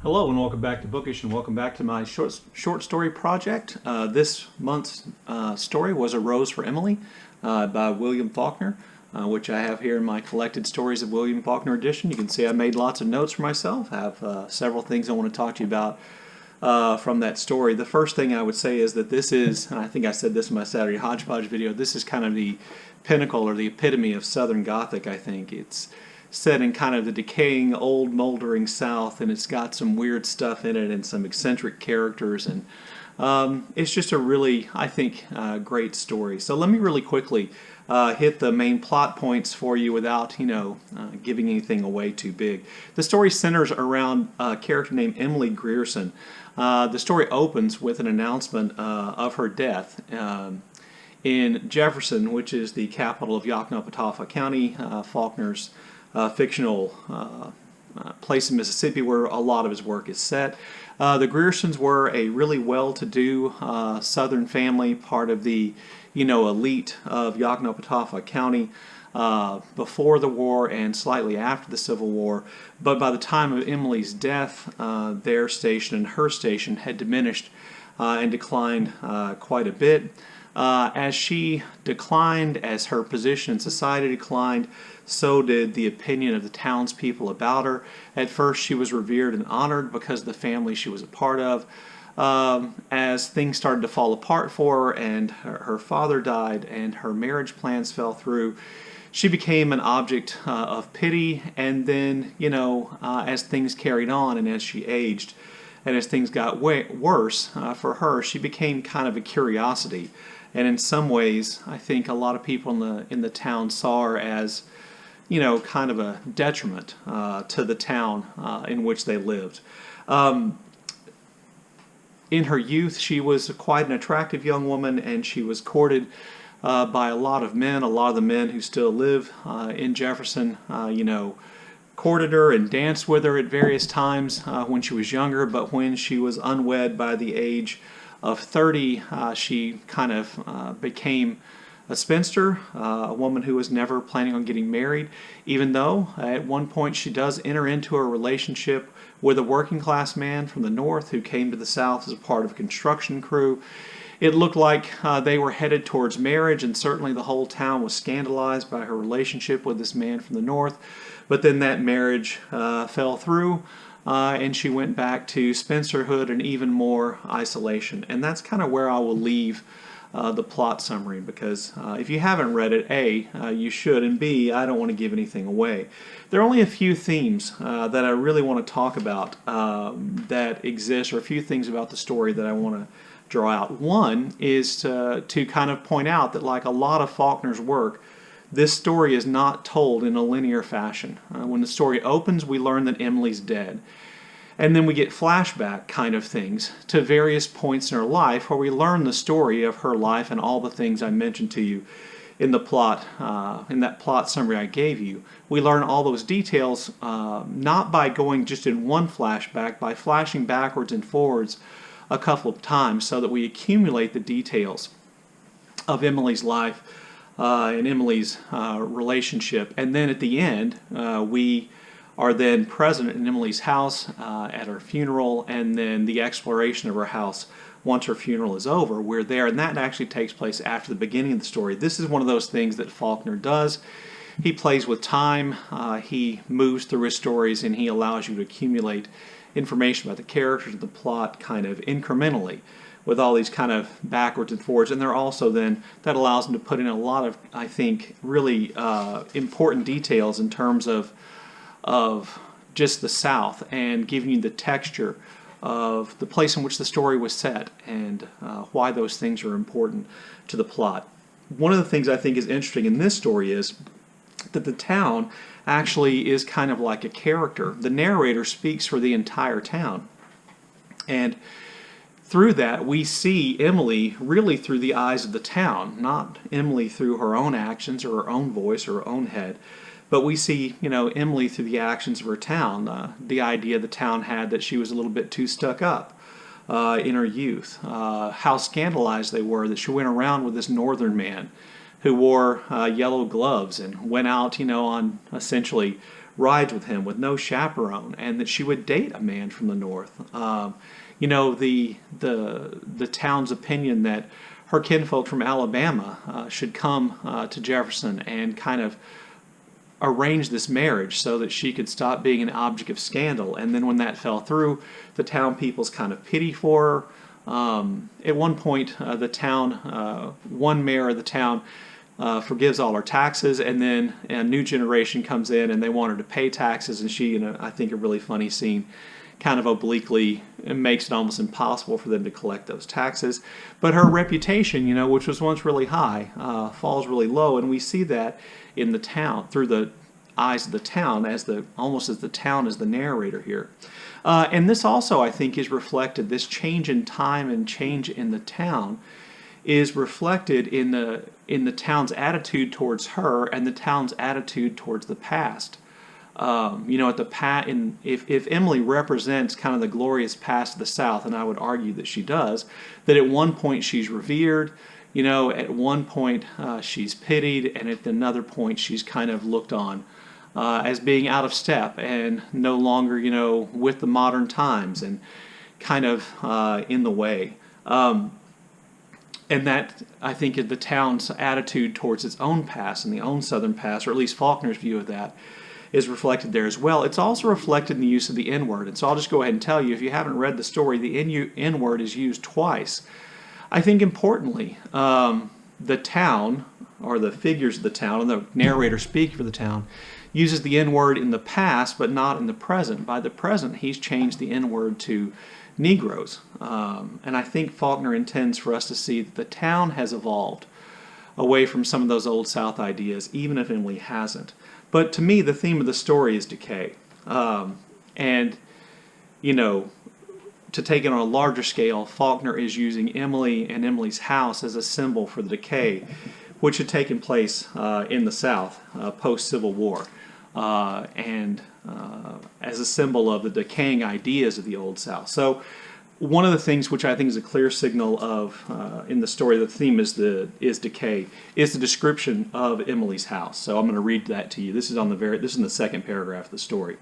Hello and welcome back to Bookish and welcome back to my short story project. This month's story was A Rose for Emily by William Faulkner, which I have here in my collected stories of William Faulkner edition. You can see I made lots of notes for myself. I have several things I want to talk to you about from that story. The first thing I would say is that this is, and I think I said this in my Saturday Hodgepodge video, this is kind of the pinnacle or the epitome of Southern Gothic, I think. It's set in kind of the decaying, old, moldering South, and it's got some weird stuff in it and some eccentric characters, and it's just a really, I think, great story. So let me really quickly hit the main plot points for you without, giving anything away too big. The story centers around a character named Emily Grierson. The story opens with an announcement of her death in Jefferson, which is the capital of Yoknapatawpha County, Faulkner's fictional place in Mississippi where a lot of his work is set. The Griersons were a really well-to-do Southern family, part of the elite of Yoknapatawpha County before the war and slightly after the Civil War. But by the time of Emily's death, their station and her station had diminished and declined quite a bit. As she declined, as her position in society declined, so did the opinion of the townspeople about her. At first she was revered and honored because of the family she was a part of. As things started to fall apart for her and her father died and her marriage plans fell through, she became an object of pity, and then, as things carried on and as she aged and as things got worse for her, she became kind of a curiosity. And in some ways, I think a lot of people in the town saw her as, kind of a detriment to the town in which they lived. In her youth, she was quite an attractive young woman, and she was courted by a lot of men. A lot of the men who still live in Jefferson, courted her and danced with her at various times when she was younger, but when she was unwed by the age of 30, she kind of became a spinster, a woman who was never planning on getting married, even though at one point she does enter into a relationship with a working class man from the north who came to the south as a part of a construction crew. It looked like they were headed towards marriage, and certainly the whole town was scandalized by her relationship with this man from the north. But then that marriage fell through, and she went back to spinsterhood and even more isolation. And that's kind of where I will leave the plot summary, because if you haven't read it, A, you should, and B, I don't want to give anything away. There are only a few themes that I really want to talk about that exist, or a few things about the story that I want to draw out. One is to kind of point out that, like a lot of Faulkner's work, this story is not told in a linear fashion. When the story opens, we learn that Emily's dead. And then we get flashback kind of things to various points in her life where we learn the story of her life and all the things I mentioned to you in the plot, in that plot summary I gave you. We learn all those details not by going just in one flashback, by flashing backwards and forwards a couple of times so that we accumulate the details of Emily's life and Emily's relationship. And then at the end, we are then present in Emily's house at her funeral, and then the exploration of her house once her funeral is over. We're there, and that actually takes place after the beginning of the story. This is one of those things that Faulkner does. He plays with time, he moves through his stories, and he allows you to accumulate information about the characters of the plot kind of incrementally with all these kind of backwards and forwards. And they're also then, that allows him to put in a lot of, I think, really important details in terms of just the South and giving you the texture of the place in which the story was set and why those things are important to the plot. One of the things I think is interesting in this story is that the town actually is kind of like a character. The narrator speaks for the entire town. And through that, we see Emily really through the eyes of the town, not Emily through her own actions or her own voice or her own head. But we see, Emily through the actions of her town, the idea the town had that she was a little bit too stuck up in her youth, how scandalized they were that she went around with this northern man who wore yellow gloves and went out, on essentially rides with him with no chaperone, and that she would date a man from the North. The town's opinion that her kinfolk from Alabama should come to Jefferson and kind of arrange this marriage so that she could stop being an object of scandal. And then when that fell through, the town people's kind of pity for her. At one point, one mayor of the town forgives all her taxes, and then a new generation comes in and they want her to pay taxes, and she, I think a really funny scene, kind of obliquely makes it almost impossible for them to collect those taxes. But her reputation, which was once really high, falls really low, and we see that in the town through the eyes of the town, almost as the town is the narrator here. And this also, I think, is reflected. This change in time and change in the town is reflected in the town's attitude towards her and the town's attitude towards the past. If Emily represents kind of the glorious past of the South, and I would argue that she does, that at one point she's revered, at one point she's pitied, and at another point she's kind of looked on as being out of step and no longer, with the modern times and kind of in the way. And that, I think, is the town's attitude towards its own past and the own Southern past, or at least Faulkner's view of that, is reflected there as well. It's also reflected in the use of the N-word. And so I'll just go ahead and tell you, if you haven't read the story, the N-word is used twice. I think importantly, the town, or the figures of the town, and the narrator speaking for the town, uses the N-word in the past, but not in the present. By the present, he's changed the N-word to Negroes. And I think Faulkner intends for us to see that the town has evolved away from some of those old South ideas, even if Emily hasn't. But to me, the theme of the story is decay. And, to take it on a larger scale, Faulkner is using Emily and Emily's house as a symbol for the decay, which had taken place in the South post-Civil War, and as a symbol of the decaying ideas of the Old South. So one of the things which I think is a clear signal of in the story, the theme is decay, is the description of Emily's house. So I'm going to read that to you. This is in the second paragraph of the story.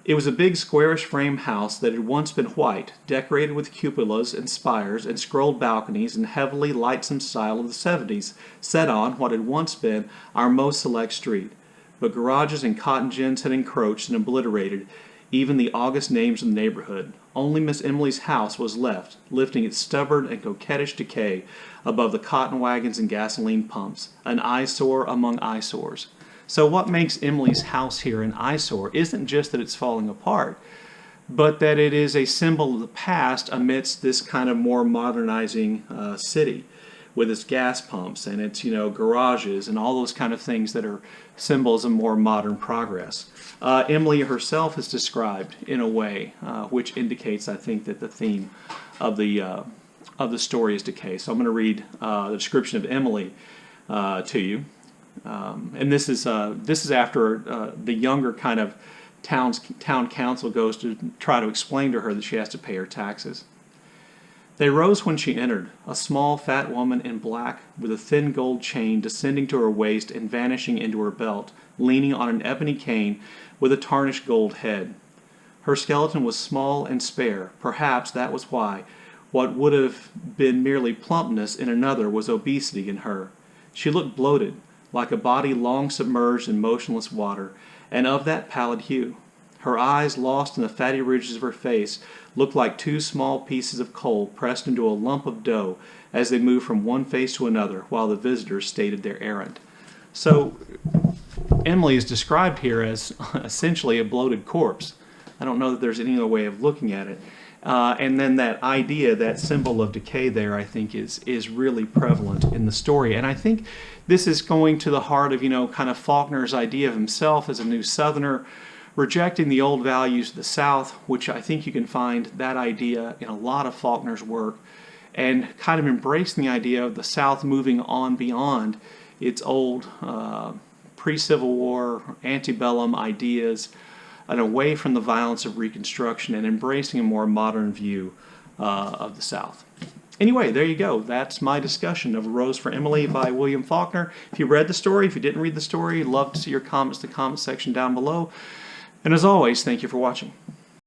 It was a big squarish frame house that had once been white, decorated with cupolas and spires and scrolled balconies in heavily lightsome style of the 70s, set on what had once been our most select street. But garages and cotton gins had encroached and obliterated even the august names of the neighborhood. Only Miss Emily's house was left, lifting its stubborn and coquettish decay above the cotton wagons and gasoline pumps, an eyesore among eyesores. So what makes Emily's house here an eyesore isn't just that it's falling apart, but that it is a symbol of the past amidst this kind of more modernizing city with its gas pumps and its garages and all those kind of things that are symbols of more modern progress. Emily herself is described in a way which indicates, I think, that the theme of the story is decay. So I'm going to read the description of Emily to you. And this is after the younger kind of town council goes to try to explain to her that she has to pay her taxes. They rose when she entered, a small, fat woman in black, with a thin gold chain descending to her waist and vanishing into her belt, leaning on an ebony cane with a tarnished gold head. Her skeleton was small and spare. Perhaps that was why what would have been merely plumpness in another was obesity in her. She looked bloated, like a body long submerged in motionless water, and of that pallid hue. Her eyes, lost in the fatty ridges of her face, looked like two small pieces of coal pressed into a lump of dough as they moved from one face to another while the visitors stated their errand. So Emily is described here as essentially a bloated corpse. I don't know that there's any other way of looking at it. And then that idea, that symbol of decay there, I think is really prevalent in the story. And I think this is going to the heart of, kind of Faulkner's idea of himself as a new Southerner, rejecting the old values of the South, which I think you can find that idea in a lot of Faulkner's work, and kind of embracing the idea of the South moving on beyond its old pre-Civil War, antebellum ideas, and away from the violence of Reconstruction, and embracing a more modern view of the South. Anyway, there you go. That's my discussion of A Rose for Emily by William Faulkner. If you read the story, if you didn't read the story, love to see your comments in the comment section down below. And as always, thank you for watching.